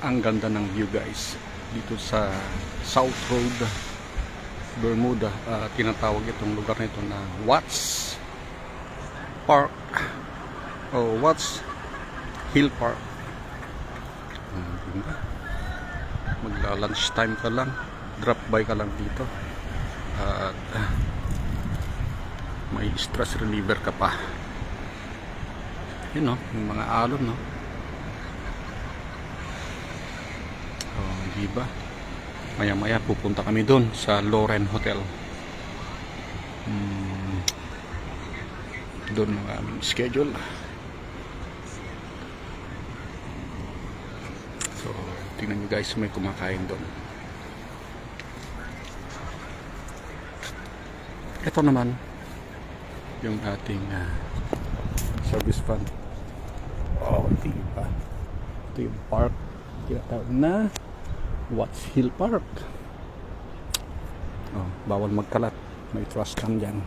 Ang ganda ng view guys dito sa South Road, Bermuda. Tinatawag itong lugar na ito na Watts Park o Watts Hill Park. Magla lunch time ka lang, drop by ka lang dito at may stress reliever ka pa. Yun, no? Yung mga alon, no? Diba? Maya maya pupunta kami doon sa Loren Hotel. Doon ang aming schedule. So tingnan nyo guys, may kumakain doon. Ito naman yung ating service van. Diba? Ito yung park tinatawag na Watts Hill Park. Bawal magkalat, may trust lang dyan.